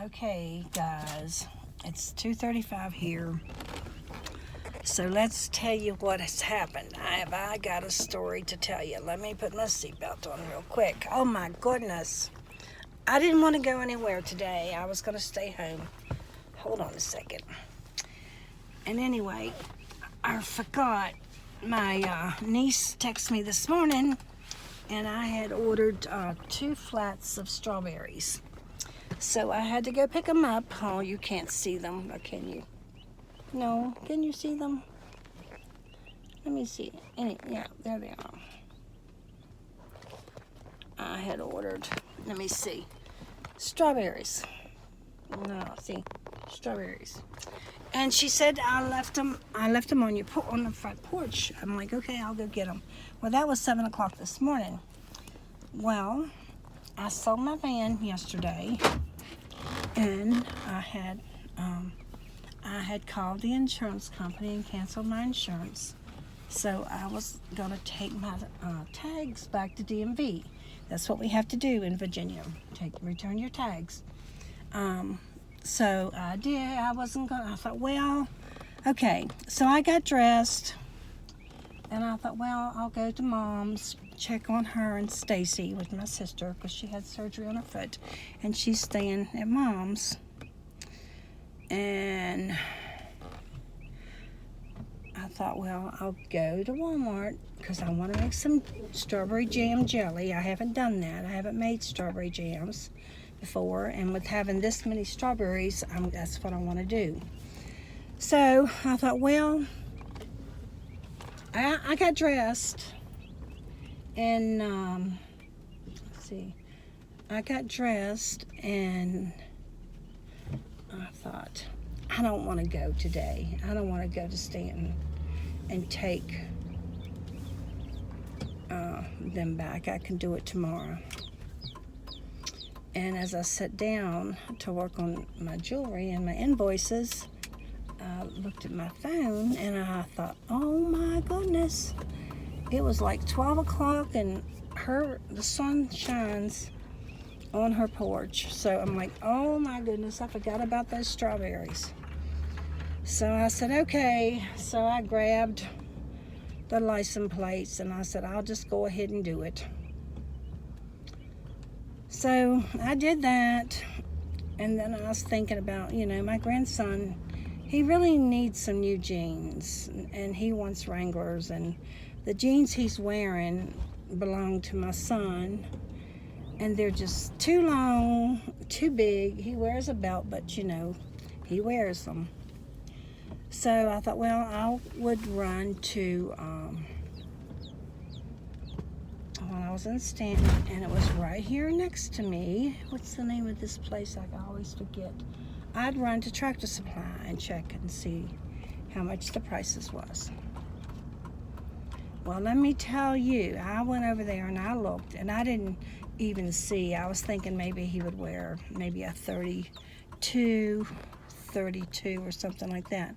Okay, guys, it's 2:35 here. So let's tell you what has happened. I got a story to tell you. Let me put my seatbelt on real quick. Oh my goodness. I didn't want to go anywhere today. I was going to stay home. Hold on a second. And anyway, I forgot. My niece texted me this morning, and I had ordered 2 flats of strawberries. So I had to go pick them up. Oh, you can't see them, or can you? No, can you see them? Let me see. Yeah, there they are. I had ordered, let me see, strawberries. No, see, strawberries. And she said I left them on the front porch. I'm like, okay, I'll go get them. Well, that was 7 o'clock this morning. Well, I sold my van yesterday, and I had called the insurance company and canceled my insurance. So I was going to take my tags back to DMV. That's what we have to do in Virginia, return your tags. So I did. I thought, well, okay. So I got dressed, and I thought, well, I'll go to Mom's, check on her and Stacy with my sister, because she had surgery on her foot, and she's staying at Mom's. And I thought, well, I'll go to Walmart because I want to make some strawberry jam jelly. I haven't done that. I haven't made strawberry jams before, and with having this many strawberries, that's what I want to do. So I thought, well, I got dressed, and let's see, I got dressed, and I thought, I don't want to go today. I don't want to go to Stanton and take them back. I can do it tomorrow. And as I sat down to work on my jewelry and my invoices, I looked at my phone, and I thought, oh my goodness. It was like 12 o'clock, and the sun shines on her porch. So I'm like, oh my goodness, I forgot about those strawberries. So I said, okay. So I grabbed the license plates, and I said, I'll just go ahead and do it. So I did that, and then I was thinking about, my grandson, he really needs some new jeans, and he wants Wranglers, and the jeans he's wearing belong to my son, and they're just too long, too big. He wears a belt, but he wears them. So I thought, well, I would run to, I was in Stanton, and it was right here next to me. What's the name of this place? I always forget. I'd run to Tractor Supply and check and see how much the prices was. Well, let me tell you, I went over there and I looked, and I didn't even see. I was thinking maybe he would wear maybe a 32 or something like that.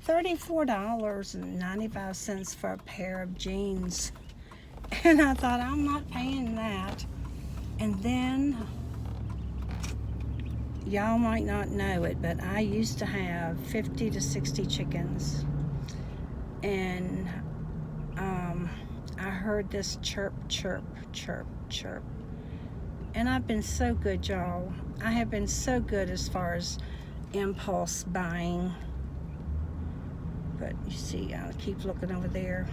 $34.95 for a pair of jeans. And I thought, I'm not paying that. And then, y'all might not know it, but I used to have 50 to 60 chickens. And I heard this chirp, chirp, chirp, chirp. And I've been so good, y'all. I have been so good as far as impulse buying. But you see, I'll keep looking over there.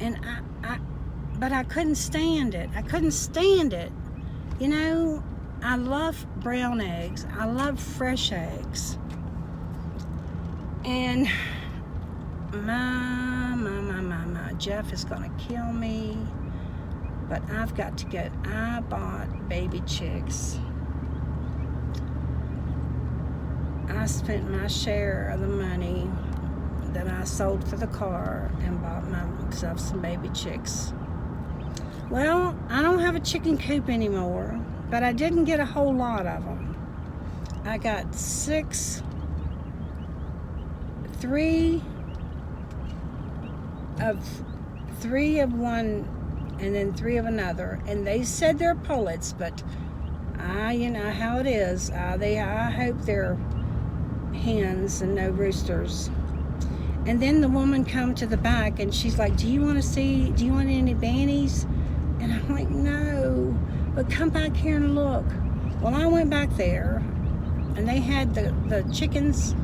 And but I couldn't stand it. I couldn't stand it. I love brown eggs. I love fresh eggs. And my, Jeff is gonna kill me. But I've got to go. I bought baby chicks. I spent my share of the money that I sold for the car and bought myself some baby chicks. Well, I don't have a chicken coop anymore, but I didn't get a whole lot of them. I got 3 of one and then 3 of another, and they said they're pullets, but You know how it is. I hope they're hens and no roosters. And then the woman come to the back and she's like, do you want any bannies? And I'm like, no, but come back here and look. Well, I went back there and they had the chickens.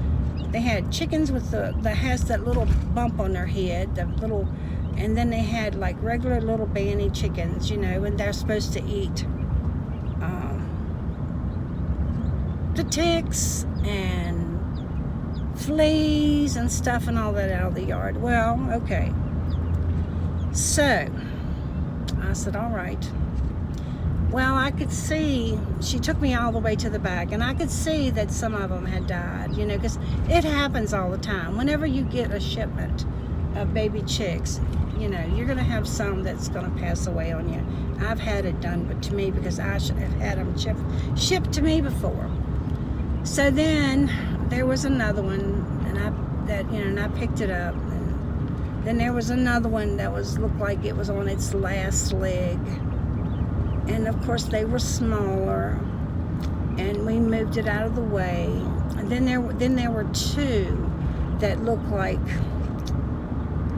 They had chickens with that has that little bump on their head, and then they had like regular little banny chickens, you know, and they're supposed to eat the ticks and fleas and stuff and all that out of the yard. Well, okay. So I said, all right. Well, I could see, she took me all the way to the back, and I could see that some of them had died, you know, because it happens all the time. Whenever you get a shipment of baby chicks, you know, you're going to have some that's going to pass away on you. I've had it done but to me because I should have had them shipped to me before. So then there was another one, and I picked it up. And then there was another one that looked like it was on its last leg. And of course they were smaller, and we moved it out of the way. And then there were two that looked like,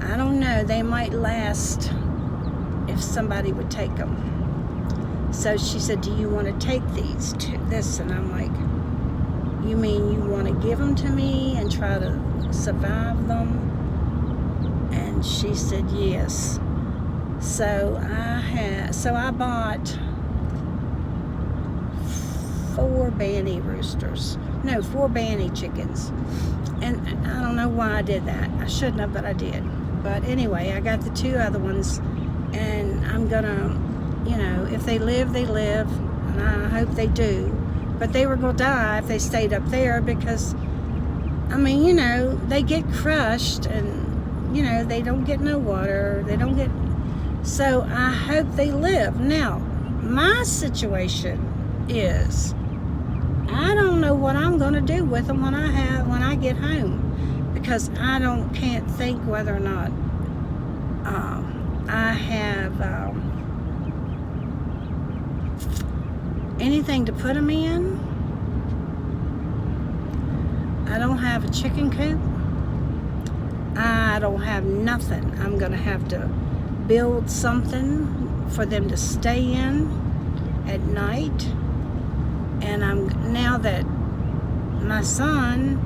I don't know, they might last if somebody would take them. So she said, do you want to take this? And I'm like, you mean you want to give them to me and try to survive them? And she said yes. So I bought 4 banny chickens. And I don't know why I did that. I shouldn't have, but I did. But anyway, I got the 2 other ones, and I'm gonna, you know, if they live, they live, and I hope they do. But they were gonna die if they stayed up there because, I mean, you know, they get crushed, and, you know, they don't get no water. So I hope they live. Now, my situation is, I don't know what I'm going to do with them when I get home, because I can't think whether or not I have anything to put them in. I don't have a chicken coop. I don't have nothing. I'm going to have to build something for them to stay in at night. And now that my son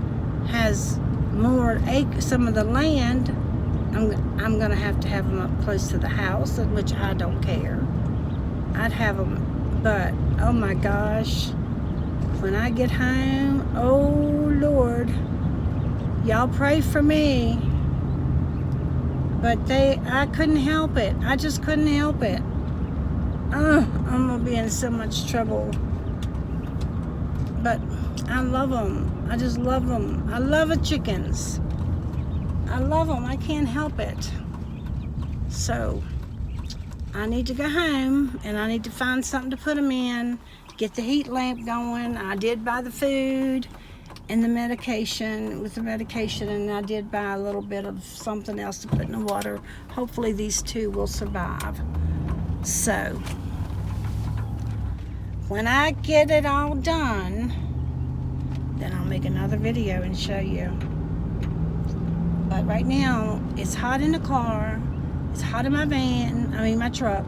has more some of the land, I'm gonna have to have them up close to the house, which I don't care. I'd have them, but oh my gosh, when I get home, oh Lord, y'all pray for me. But I couldn't help it. I just couldn't help it. I'm gonna be in so much trouble. But I love them. I just love them. I love the chickens. I love them. I can't help it. So I need to go home, and I need to find something to put them in, get the heat lamp going. I did buy the food and the medication, and I did buy a little bit of something else to put in the water. Hopefully these 2 will survive. So when I get it all done, then I'll make another video and show you. But right now, it's hot in the car, it's hot in my truck,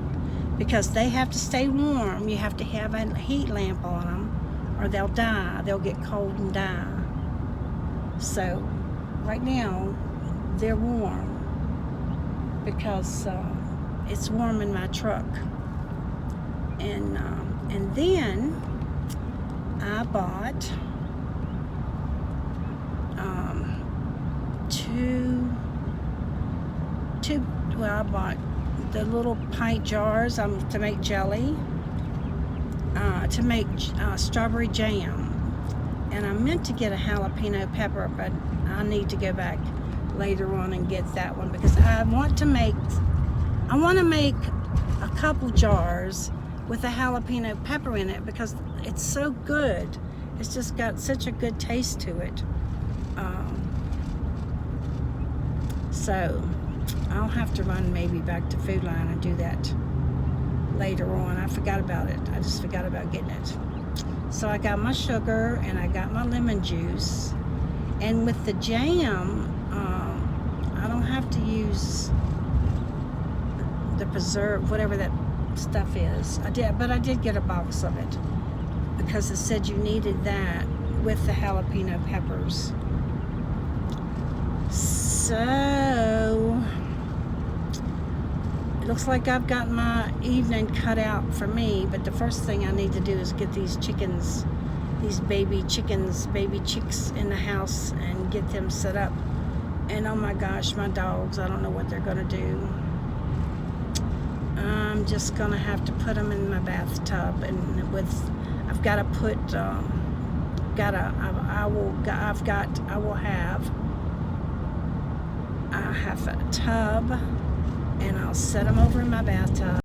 because they have to stay warm. You have to have a heat lamp on them, or they'll die. They'll get cold and die. So right now, they're warm because it's warm in my truck. And then I bought I bought the little pint jars to make jelly, to make strawberry jam. And I meant to get a jalapeno pepper, but I need to go back later on and get that one, because I want to make a couple jars with a jalapeno pepper in it, because it's so good. It's just got such a good taste to it. So I'll have to run maybe back to Food Line and do that later on. I forgot about it. I just forgot about getting it. So I got my sugar and I got my lemon juice. And with the jam, I don't have to use the preserve, whatever that stuff is. I did get a box of it because it said you needed that with the jalapeno peppers. So it looks like I've got my evening cut out for me, but the first thing I need to do is get these chickens, these baby chicks in the house and get them set up. And oh my gosh, my dogs, I don't know what they're gonna do. I'm just gonna have to put them in my bathtub, and I've got to put I have a tub, and I'll set them over in my bathtub.